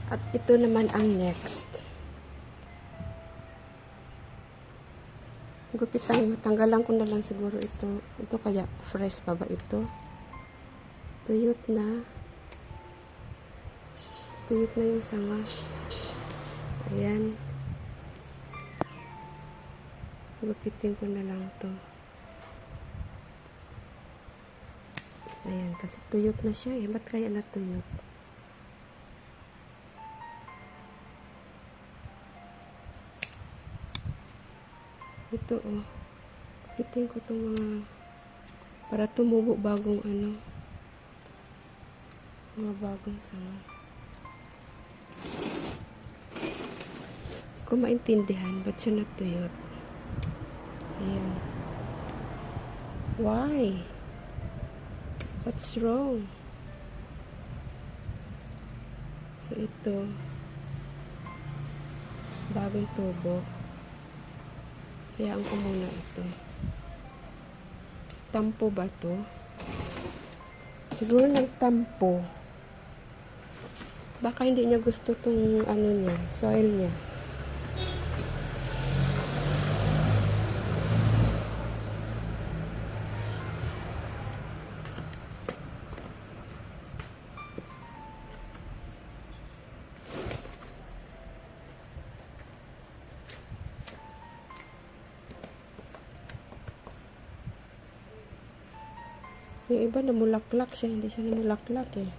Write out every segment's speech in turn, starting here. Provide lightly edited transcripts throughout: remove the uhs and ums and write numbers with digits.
At ito naman ang next. Gupitan, matanggalan ko na lang siguro ito. Ito kaya fresh pa ba ito? Tuyot na. Tuyot na yung sanga. Ayan. Gupitin ko na lang to. Ayan, kasi tuyot na siya eh. Ba't kaya natuyot? Ito oh. Gupitin ko itong mga para tumubo bagong ano. Mga bagong sanga. Kung maintindihan, ba't siya natuyot? Ayan. Why? What's wrong? So, ito. Bagong tubo. Hayaan ko muna ito. Tampo ba to? Siguro nagtampo. Baka hindi niya gusto tong ano niya, soil niya. Yung iba namulaklak siya, hindi siya namulaklak eh.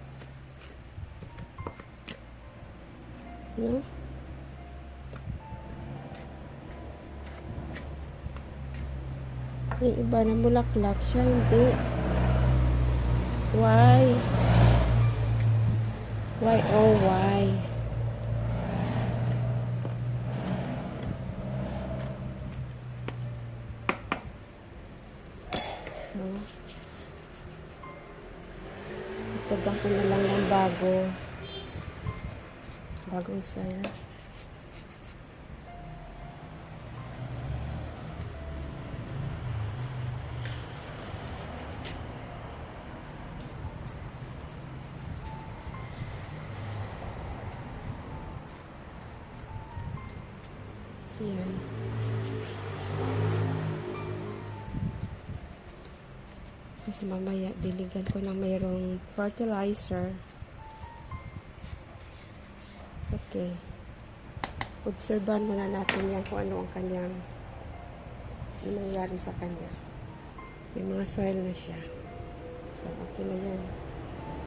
No? Yung iba namulaklak siya, hindi. Why? Why oh why? So, itagang ko na lang ng bagong soil. Yan. Kasi mamaya diligan ko ng mayroong fertilizer. Okay. Obserbahan muna natin yan kung ano ang kanyang nangyari sa kanya. May mga soil na siya. So, okay na yan.